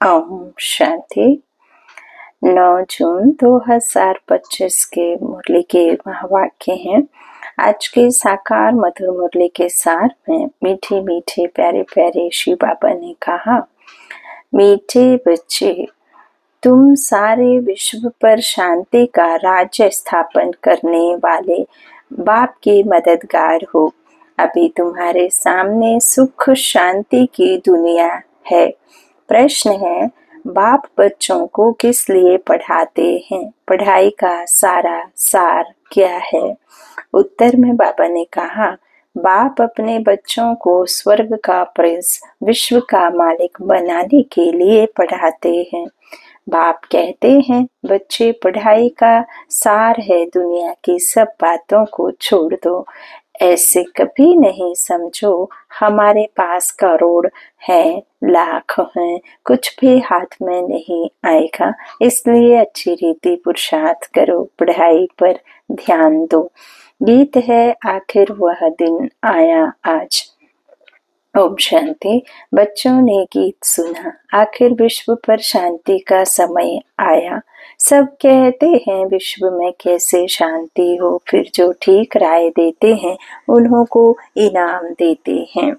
ओम शांति। 9 जून 2025 के मुरली के महावाक्य हैं। आज के साकार मधुर मुरली के सार में मीठे मीठे प्यारे प्यारे शिव बाबा ने कहा, मीठे बच्चे, तुम सारे विश्व पर शांति का राज्य स्थापन करने वाले बाप के मददगार हो। अभी तुम्हारे सामने सुख शांति की दुनिया है। प्रश्न है, बाप बच्चों को किस लिए पढ़ाते हैं? पढ़ाई का सारा सार क्या है? उत्तर में बाबा ने कहा, बाप अपने बच्चों को स्वर्ग का प्रिंस, विश्व का मालिक बनाने के लिए पढ़ाते हैं। बाप कहते हैं, बच्चे, पढ़ाई का सार है दुनिया की सब बातों को छोड़ दो। ऐसे कभी नहीं समझो हमारे पास करोड़ हैं, लाख हैं, कुछ भी हाथ में नहीं आएगा। इसलिए अच्छी रीति पुरुषार्थ करो, पढ़ाई पर ध्यान दो। गीत है, आखिर वह दिन आया आज। ओम शांति। बच्चों ने गीत सुना, आखिर विश्व पर शांति का समय आया। सब कहते हैं विश्व में कैसे शांति हो, फिर जो ठीक राय देते हैं उन्हों को इनाम देते हैं।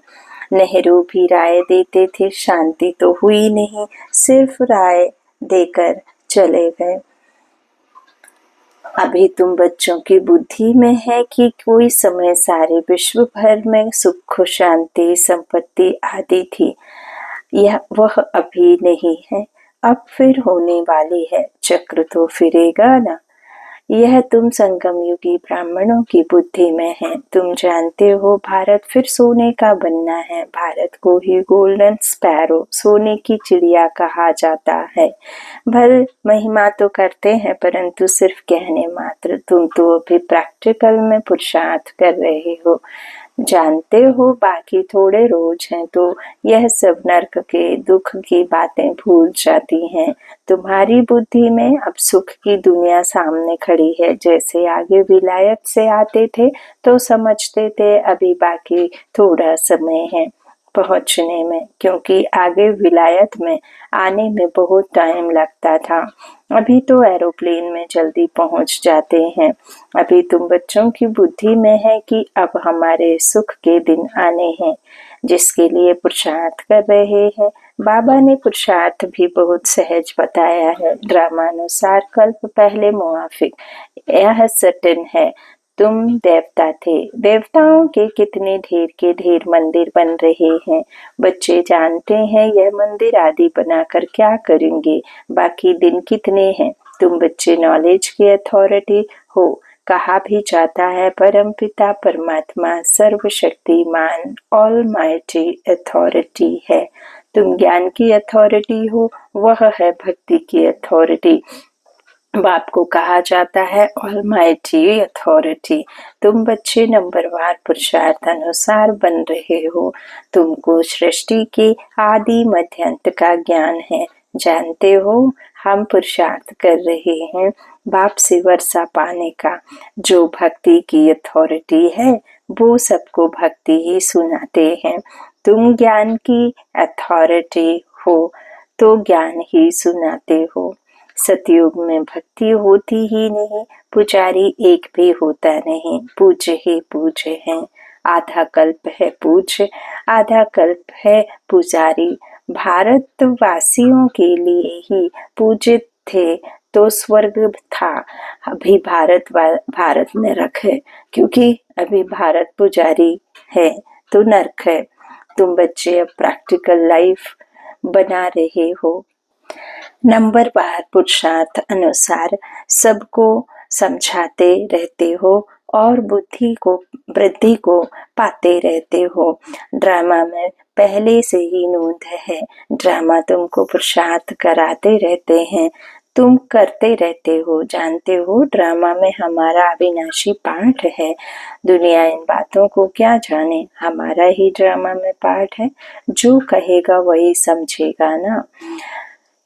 नेहरू भी राय देते थे, शांति तो हुई नहीं, सिर्फ राय देकर चले गए। अभी तुम बच्चों की बुद्धि में है कि कोई समय सारे विश्व भर में सुख शांति संपत्ति आदि थी, यह वह अभी नहीं है, अब फिर होने वाली है। चक्र तो फिरेगा ना। यह तुम संगम युगी ब्राह्मणों की बुद्धि में है। तुम जानते हो भारत फिर सोने का बनना है। भारत को ही गोल्डन स्पैरो, सोने की चिड़िया कहा जाता है। भल महिमा तो करते हैं परंतु सिर्फ कहने मात्र। तुम तो अभी प्रैक्टिकल में पुरुषार्थ कर रहे हो। जानते हो बाकी थोड़े रोज हैं तो यह सब नरक के दुख की बातें भूल जाती हैं। तुम्हारी बुद्धि में अब सुख की दुनिया सामने खड़ी है। जैसे आगे विलायत से आते थे तो समझते थे अभी बाकी थोड़ा समय है पहुंचने में, क्योंकि आगे विलायत में आने में बहुत टाइम लगता था। अभी तो एरोप्लेन में जल्दी पहुंच जाते हैं। अभी तुम बच्चों की बुद्धि में है कि अब हमारे सुख के दिन आने हैं, जिसके लिए पुरुषार्थ कर रहे हैं। बाबा ने पुरुषार्थ भी बहुत सहज बताया है, ड्रामानुसार कल्प पहले मुआफिक। यह सटन है, तुम देवता थे, देवताओं के कितने ढेर के ढेर मंदिर बन रहे हैं। बच्चे जानते हैं यह मंदिर आदि बनाकर क्या करेंगे, बाकी दिन कितने हैं। तुम बच्चे नॉलेज की अथॉरिटी हो। कहा भी जाता है परमपिता परमात्मा सर्वशक्तिमान ऑलमाइटी अथॉरिटी है। तुम ज्ञान की अथॉरिटी हो, वह है भक्ति की अथॉरिटी। बाप को कहा जाता है ऑलमाइटी अथॉरिटी। तुम बच्चे नंबरवार पुरुषार्थ अनुसार बन रहे हो। तुमको सृष्टि के आदि मध्य अंत का ज्ञान है। जानते हो हम पुरुषार्थ कर रहे हैं बाप से वर्षा पाने का। जो भक्ति की अथॉरिटी है वो सबको भक्ति ही सुनाते हैं। तुम ज्ञान की अथॉरिटी हो तो ज्ञान ही सुनाते हो। सतयुग में भक्ति होती ही नहीं, पुजारी एक भी होता नहीं, पूज्य ही पूज्य हैं। आधा कल्प है पूज्य, आधा कल्प है पुजारी। भारतवासियों के लिए ही पूजित थे तो स्वर्ग था, अभी भारत नरक है, क्योंकि अभी भारत पुजारी है तो नरक है। तुम बच्चे अब प्रैक्टिकल लाइफ बना रहे हो। नंबरवार पुरुषार्थ अनुसार सबको समझाते रहते हो और बुद्धि को वृद्धि को पाते रहते हो। ड्रामा में पहले से ही नोंद है। ड्रामा तुमको पुरुषार्थ कराते रहते हैं, तुम करते रहते हो। जानते हो ड्रामा में हमारा अविनाशी पार्ट है। दुनिया इन बातों को क्या जाने, हमारा ही ड्रामा में पार्ट है। जो कहेगा वही समझेगा ना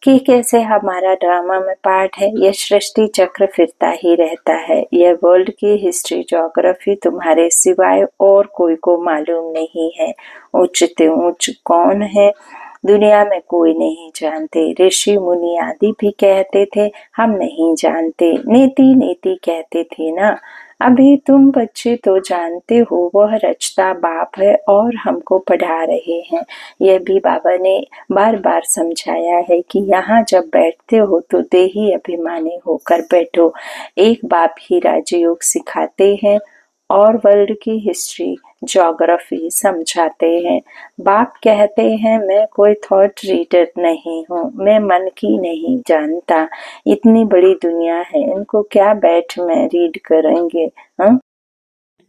कि कैसे हमारा ड्रामा में पार्ट है। यह सृष्टि चक्र फिरता ही रहता है। यह वर्ल्ड की हिस्ट्री ज्योग्राफी तुम्हारे सिवाय और कोई को मालूम नहीं है। उच्च कौन है दुनिया में कोई नहीं जानते। ऋषि मुनि आदि भी कहते थे हम नहीं जानते, नीति नीति कहते थे ना। अभी तुम बच्चे तो जानते हो वह रचता बाप है और हमको पढ़ा रहे हैं। यह भी बाबा ने बार बार समझाया है कि यहाँ जब बैठते हो तो देही अभिमानी होकर बैठो। एक बाप ही राजयोग सिखाते हैं और वर्ल्ड की हिस्ट्री ज्योग्राफी समझाते हैं। बाप कहते हैं मैं कोई थॉट रीडर नहीं हूँ, मैं मन की नहीं जानता। इतनी बड़ी दुनिया है, इनको क्या बैठ में रीड करेंगे। हाँ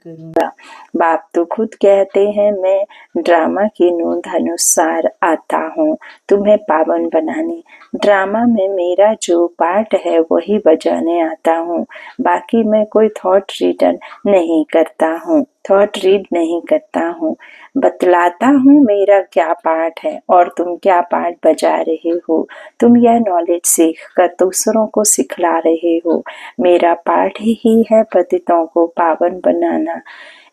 करूँगा। बाप तो खुद कहते हैं मैं ड्रामा की नोंद अनुसार आता हूँ तुम्हें पावन बनाने। ड्रामा में मेरा जो पार्ट है वही बजाने आता हूँ, बाकी मैं कोई थॉट रीडर नहीं करता हूँ, थॉट रीड नहीं करता हूँ। बतलाता हूँ मेरा क्या पार्ट है और तुम क्या पार्ट बजा रहे हो। तुम यह नॉलेज सीख कर दूसरों को सिखला रहे हो। मेरा पार्ट ही है पतितों को पावन बनाना।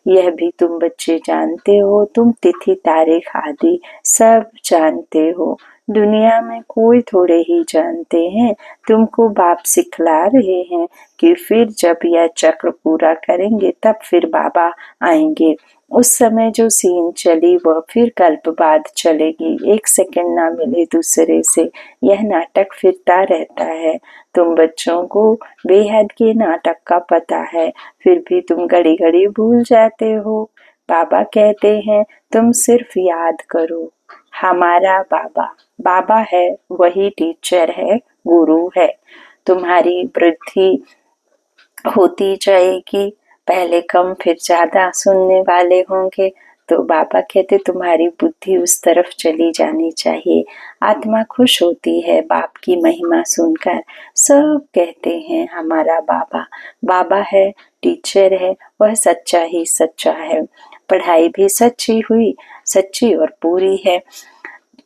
यह भी तुम बच्चे जानते हो, तुम तिथि तारीख आदि सब जानते हो। दुनिया में कोई थोड़े ही जानते हैं। तुमको बाप सिखला रहे हैं कि फिर जब यह चक्र पूरा करेंगे तब फिर बाबा आएंगे। उस समय जो सीन चली वह फिर कल्प बाद चलेगी। एक सेकंड ना मिले दूसरे से, यह नाटक फिरता रहता है। तुम बच्चों को बेहद के नाटक का पता है, फिर भी तुम घड़ी घड़ी भूल जाते हो। बाबा कहते हैं तुम सिर्फ याद करो। हमारा बाबा बाबा है, वही टीचर है, गुरु है। तुम्हारी वृद्धि होती जाएगी, पहले कम फिर ज्यादा सुनने वाले होंगे। तो बाबा कहते तुम्हारी बुद्धि उस तरफ चली जानी चाहिए। आत्मा खुश होती है बाप की महिमा सुनकर। सब कहते हैं हमारा बाबा बाबा है, टीचर है, वह सच्चा ही सच्चा है। पढ़ाई भी सच्ची हुई, सच्ची और पूरी है।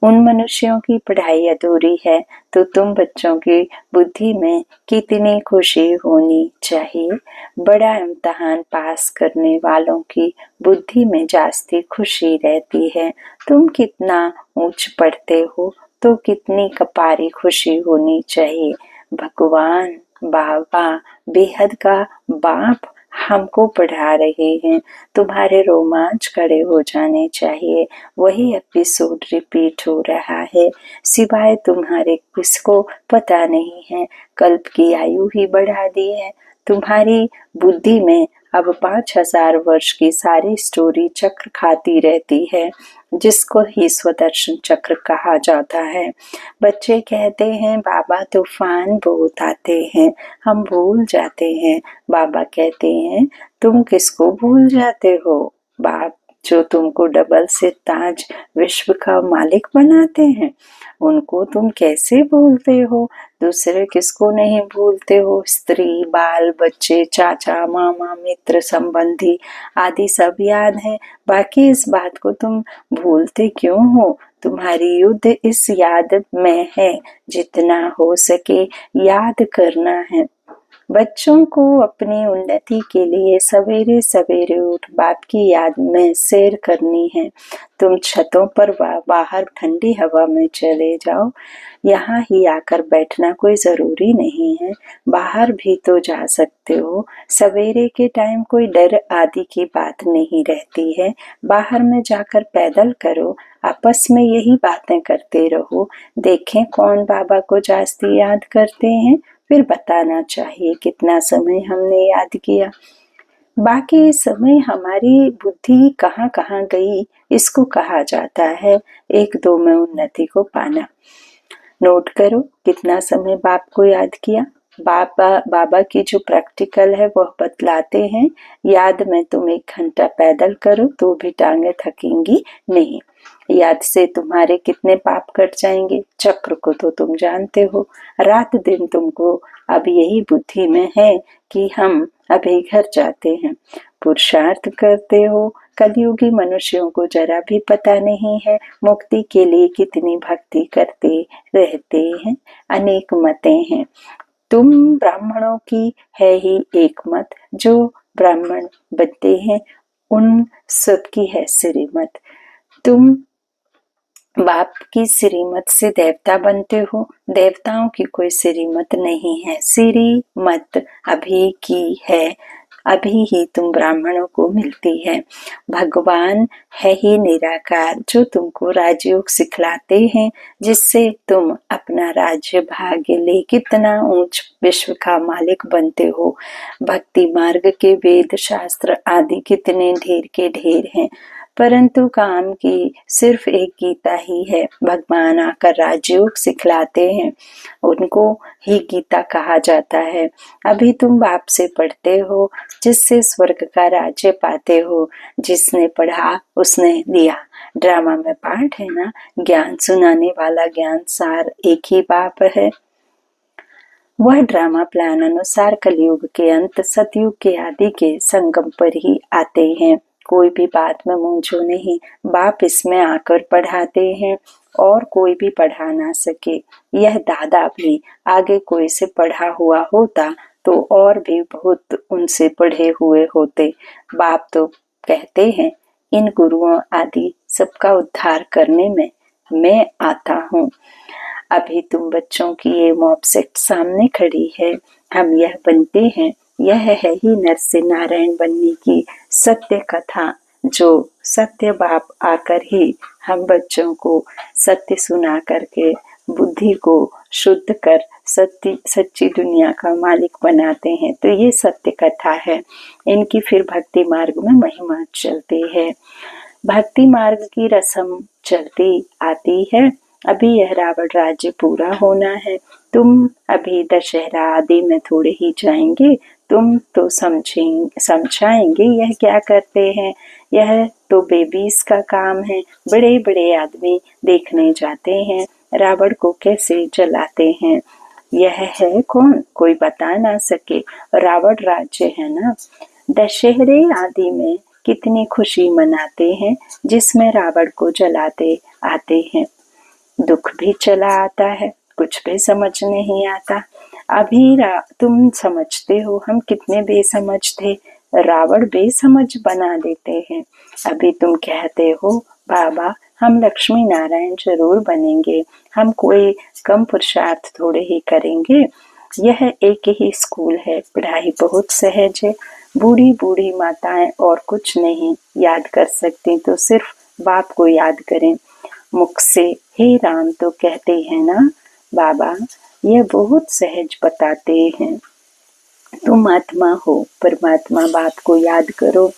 उन मनुष्यों की पढ़ाई अधूरी है तो तुम बच्चों की बुद्धि में कितनी खुशी होनी चाहिए। बड़ा इम्तिहान पास करने वालों की बुद्धि में जास्ती खुशी रहती है। तुम कितना ऊंच पढ़ते हो तो कितनी कपारी खुशी होनी चाहिए। भगवान बाबा बेहद का बाप हमको पढ़ा रहे हैं। तुम्हारे रोमांच खड़े हो जाने चाहिए। वही एपिसोड रिपीट हो रहा है, सिवाय तुम्हारे किसको पता नहीं है। कल्प की आयु ही बढ़ा दी है। तुम्हारी बुद्धि में अब 5000 वर्ष की सारी स्टोरी चक्र खाती रहती है, जिसको ही स्वदर्शन चक्र कहा जाता है। बच्चे कहते हैं बाबा तूफान बहुत आते हैं, हम भूल जाते हैं। बाबा कहते हैं तुम किसको भूल जाते हो। बाप जो तुमको डबल से ताज विश्व का मालिक बनाते हैं, उनको तुम कैसे भूलते हो। दूसरे किसको नहीं भूलते हो, स्त्री बाल बच्चे चाचा मामा मित्र संबंधी आदि सब याद है। बाकी इस बात को तुम भूलते क्यों हो। तुम्हारी युद्ध इस याद में है, जितना हो सके याद करना है। बच्चों को अपनी उन्नति के लिए सवेरे सवेरे उठ बाप की याद में सैर करनी है। तुम छतों पर बाहर ठंडी हवा में चले जाओ, यहाँ ही आकर बैठना कोई जरूरी नहीं है। बाहर भी तो जा सकते हो। सवेरे के टाइम कोई डर आदि की बात नहीं रहती है। बाहर में जाकर पैदल करो, आपस में यही बातें करते रहो। देखें कौन बाबा को जास्ती याद करते हैं, फिर बताना चाहिए कितना समय हमने याद किया। बाकी समय हमारी बुद्धि कहाँ कहाँ गई, इसको कहा जाता है 1-2 में उन्नति को पाना। नोट करो कितना समय बाप को याद किया। बाबा की जो प्रैक्टिकल है वह बतलाते हैं। याद में तुम 1 घंटा पैदल करो तो भी टांगे थकेंगी नहीं। याद से तुम्हारे कितने पाप कट जाएंगे, चक्र को तो तुम जानते हो। रात दिन तुमको अब यही बुद्धि में है कि हम अभी घर जाते हैं। पुरुषार्थ करते हो। कलयुगी मनुष्यों को जरा भी पता नहीं है मुक्ति के लिए कितनी भक्ति करते रहते हैं। अनेक मतें हैं। तुम ब्राह्मणों की है ही एक मत, जो ब्राह्मण बनते हैं उन सब की है श्रीमत। तुम बाप की श्रीमत से देवता बनते हो, देवताओं की कोई श्रीमत नहीं है। श्रीमत अभी की है, अभी ही तुम ब्राह्मणों को मिलती है। भगवान है ही निराकार जो तुमको राजयोग सिखलाते हैं, जिससे तुम अपना राज्य भाग्य ले कितना ऊंच विश्व का मालिक बनते हो। भक्ति मार्ग के वेद शास्त्र आदि कितने ढेर के ढेर हैं, परंतु काम की सिर्फ एक गीता ही है। भगवान आकर राजयोग सिखलाते हैं, उनको ही गीता कहा जाता है। अभी तुम बाप से पढ़ते हो, जिससे स्वर्ग का राज्य पाते हो। जिसने पढ़ा उसने लिया। ड्रामा में पाठ है ना, ज्ञान सुनाने वाला ज्ञान सार एक ही बाप है। वह ड्रामा प्लान अनुसार कलयुग के अंत, सतयुग के आदि के संगम पर ही आते हैं। कोई भी बात में मूंझो नहीं, बाप इसमें आकर पढ़ाते हैं और कोई भी पढ़ा ना सके। यह दादा भी आगे कोई से पढ़ा हुआ होता तो और भी बहुत उनसे पढ़े हुए होते। बाप तो कहते हैं, इन गुरुओं आदि सबका उद्धार करने में मैं आता हूँ। अभी तुम बच्चों की ये मॉब सेट सामने खड़ी है। हम यह बनते हैं, यह है ही नर से नारायण बनने की सत्य कथा, जो सत्य बाप आकर ही हम बच्चों को सत्य सुना करके बुद्धि को शुद्ध कर सच्ची दुनिया का मालिक बनाते हैं। तो ये सत्य कथा है। इनकी फिर भक्ति मार्ग में महिमा चलती है। भक्ति मार्ग की रस्म चलती आती है। अभी यह रावण राज्य पूरा होना है। तुम अभी दशहरा आदि में थोड़े ही जाएंगे। तुम तो समझाएंगे यह क्या करते हैं। यह तो बेबीज का काम है। बड़े बड़े आदमी देखने जाते हैं रावण को कैसे जलाते हैं। यह है कौन, कोई बता ना सके। रावण राज्य है ना। दशहरे आदि में कितनी खुशी मनाते हैं, जिसमें रावण को जलाते आते हैं। दुख भी चला आता है, कुछ भी समझ नहीं आता। अभी तुम समझते हो हम कितने बेसमझ थे, रावण बेसमझ बना देते हैं। अभी तुम कहते हो बाबा हम लक्ष्मी नारायण जरूर बनेंगे, हम कोई कम पुरुषार्थ थोड़े ही करेंगे। यह एक ही स्कूल है, पढ़ाई बहुत सहज है। बूढ़ी बूढ़ी माताएं और कुछ नहीं याद कर सकती तो सिर्फ बाप को याद करें। मुख से हे राम तो कहते हैं ना। बाबा यह बहुत सहज बताते हैं। तुम आत्मा हो, परमात्मा बाप को याद करो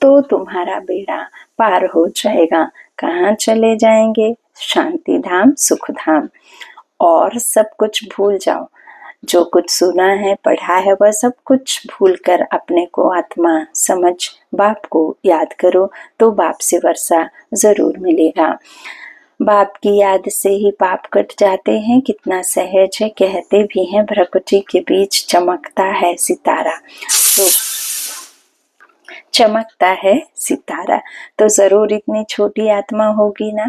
तो तुम्हारा बेड़ा पार हो जाएगा। कहाँ चले जाएंगे? शांति धाम, सुख धाम। और सब कुछ भूल जाओ। जो कुछ सुना है, पढ़ा है, वह सब कुछ भूलकर अपने को आत्मा समझ बाप को याद करो तो बाप से वर्षा जरूर मिलेगा। बाप की याद से ही पाप कट जाते हैं। कितना सहज है। कहते भी हैं भ्रकुटी के बीच चमकता है सितारा, तो चमकता है सितारा तो जरूर इतनी छोटी आत्मा होगी ना।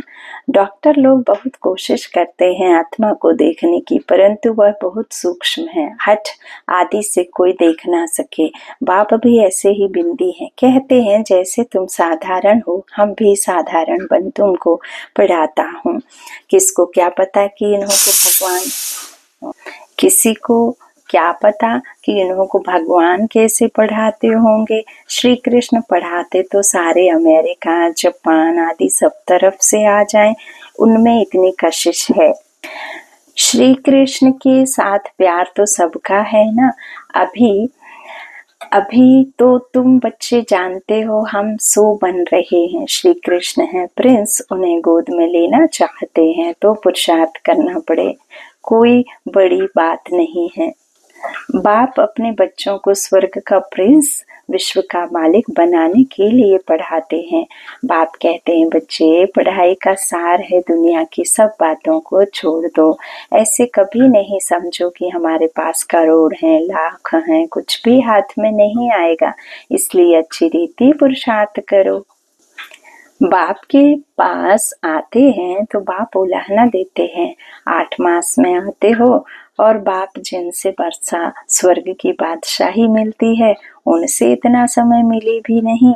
डॉक्टर लोग बहुत कोशिश करते हैं आत्मा को देखने की, परंतु वह बहुत सूक्ष्म है। हठ आदि से कोई देख ना सके। बाप भी ऐसे ही बिंदी हैं। कहते हैं जैसे तुम साधारण हो, हम भी साधारण बन तुमको पढ़ाता हूँ। किसको क्या पता कि इन्हों को भगवान, किसी को क्या पता कि इन्हों को भगवान कैसे पढ़ाते होंगे। श्री कृष्ण पढ़ाते तो सारे अमेरिका, जापान आदि सब तरफ से आ जाएं, उनमें इतनी कशिश है। श्री कृष्ण के साथ प्यार तो सबका है ना। अभी तो तुम बच्चे जानते हो हम सो बन रहे हैं। श्री कृष्ण है प्रिंस, उन्हें गोद में लेना चाहते हैं तो पुरुषार्थ करना पड़े, कोई बड़ी बात नहीं है। बाप अपने बच्चों को स्वर्ग का प्रिंस, विश्व का मालिक बनाने के लिए पढ़ाते हैं। बाप कहते हैं बच्चे पढ़ाई का सार है, दुनिया की सब बातों को छोड़ दो। ऐसे कभी नहीं समझो कि हमारे पास करोड़ हैं, लाख हैं, कुछ भी हाथ में नहीं आएगा। इसलिए अच्छी रीति पुरुषार्थ करो। बाप के पास आते हैं तो बाप उलाहना देते हैं। 8 मास में आते हो और बाप जिनसे वर्षा स्वर्ग की बादशाही मिलती है, उनसे इतना समय मिले भी नहीं।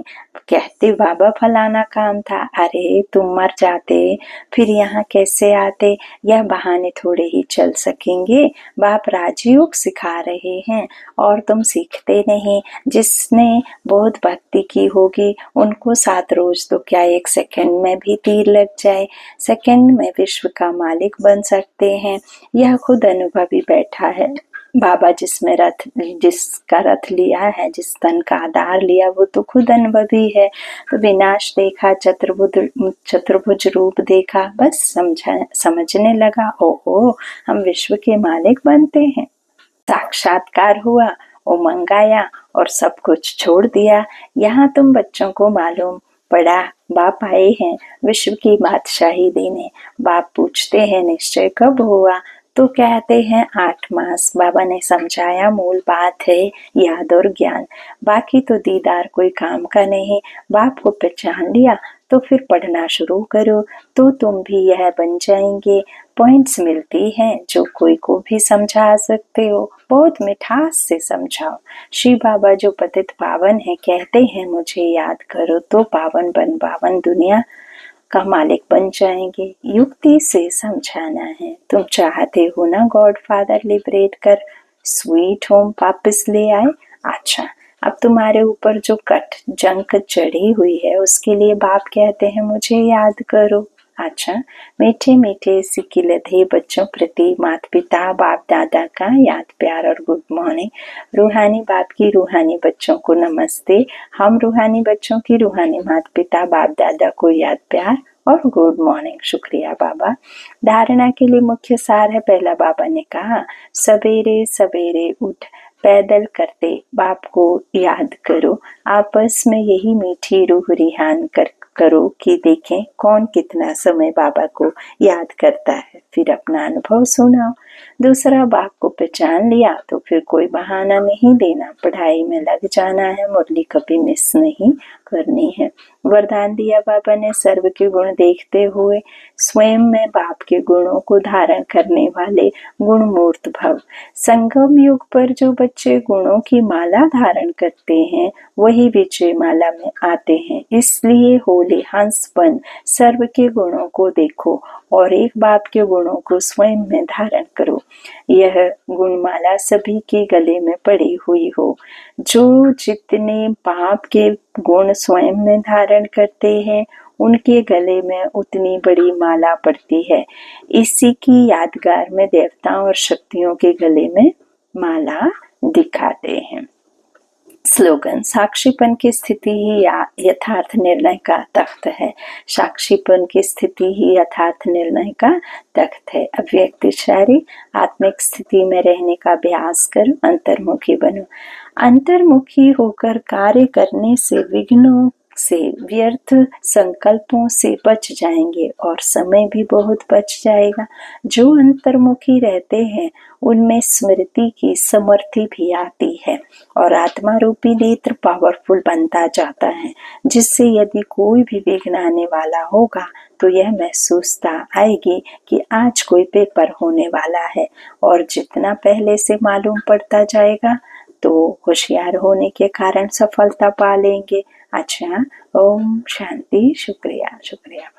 कहते बाबा फलाना काम था, अरे तुम मर जाते फिर यहाँ कैसे आते, यह बहाने थोड़े ही चल सकेंगे। बाप राजयोग सिखा रहे हैं और तुम सीखते नहीं। जिसने बहुत भक्ति की होगी उनको 7 रोज तो क्या 1 सेकंड में भी तीर लग जाए, सेकंड में विश्व का मालिक बन सकते हैं। यह खुद अनुभवी बैठा है। बाबा जिसका रथ लिया है, जिस तन का आधार लिया, वो तो खुद अनुभवी है। तो विनाश देखा, चतुर्भुज रूप देखा, बस समझने लगा, ओहो हम विश्व के मालिक बनते हैं। साक्षात्कार हुआ, उमंग आया और सब कुछ छोड़ दिया। यहाँ तुम बच्चों को मालूम पड़ा बाप आए हैं विश्व की बादशाही देने। बाप पूछते हैं निश्चय कब हुआ, तो कहते हैं 8 मास। बाबा ने समझाया मूल बात है याद और ज्ञान, बाकी तो दीदार कोई काम का नहीं। बाप को पहचान लिया तो फिर पढ़ना शुरू करो तो तुम भी यह बन जाएंगे। पॉइंट्स मिलती हैं जो कोई को भी समझा सकते हो, बहुत मिठास से समझाओ। श्री बाबा जो पतित पावन है कहते हैं मुझे याद करो तो पावन बन पावन दुनिया का मालिक बन जाएंगे। युक्ति से समझाना है। तुम चाहते हो ना गॉड फादर लिबरेट कर स्वीट होम वापस ले आए। अच्छा, अब तुम्हारे ऊपर जो कट जंक चढ़ी हुई है उसके लिए बाप कहते हैं मुझे याद करो। अच्छा, मीठे मीठे सिक्के लधे बच्चों प्रति माता पिता बाप दादा का याद प्यार और गुड मॉर्निंग। रूहानी बाप की रूहानी बच्चों को नमस्ते। हम रूहानी बच्चों की रूहानी माता पिता बाप दादा को याद प्यार और गुड मॉर्निंग। शुक्रिया बाबा। धारणा के लिए मुख्य सार है। पहला बाबा ने कहा सवेरे सवेरे उठ पैदल करते बाप को याद करो। आपस में यही मीठी रूह रिहान करो कि देखें कौन कितना समय बाबा को याद करता है, फिर अपना अनुभव सुनाओ। दूसरा, बाप को पहचान लिया तो फिर कोई बहाना नहीं देना, पढ़ाई में लग जाना है, मुरली कभी मिस नहीं करनी है। वरदान दिया बाबा ने सर्व के गुण देखते हुए स्वयं में बाप के गुणों को धारण करने वाले गुण मूर्त भव। संगम युग पर जो बच्चे गुणों की माला धारण करते हैं वही विजय माला में आते हैं। इसलिए होले हंस बन सर्व के गुणों को देखो और एक बाप के गुणों को स्वयं में धारण करो। यह गुणमाला सभी के गले में पड़ी हुई हो। जो जितने बाप के गुण स्वयं में धारण करते हैं उनके गले में उतनी बड़ी माला पड़ती है। इसी की यादगार में देवताओं और शक्तियों के गले में माला दिखाते हैं। स्लोगन, साक्षीपन की स्थिति ही यथार्थ निर्णय का तख्त है। साक्षीपन की स्थिति ही यथार्थ निर्णय का तख्त है। अव्यक्त शारी आत्मिक स्थिति में रहने का अभ्यास करो, अंतर्मुखी बनो। अंतर्मुखी होकर कार्य करने से विघ्नों से व्यर्थ संकल्पों से बच जाएंगे और समय भी बहुत बच जाएगा। जो अंतर्मुखी रहते हैं उनमें स्मृति की समर्थि भी आती है और आत्मा रूपी नेत्र पावरफुल बनता जाता है, जिससे यदि कोई भी विघ्न आने वाला होगा तो यह महसूसता आएगी कि आज कोई पेपर होने वाला है और जितना पहले से मालूम पड़ता जाएगा तो होशियार होने के कारण सफलता पा लेंगे। अच्छा, ओम शांति। शुक्रिया शुक्रिया।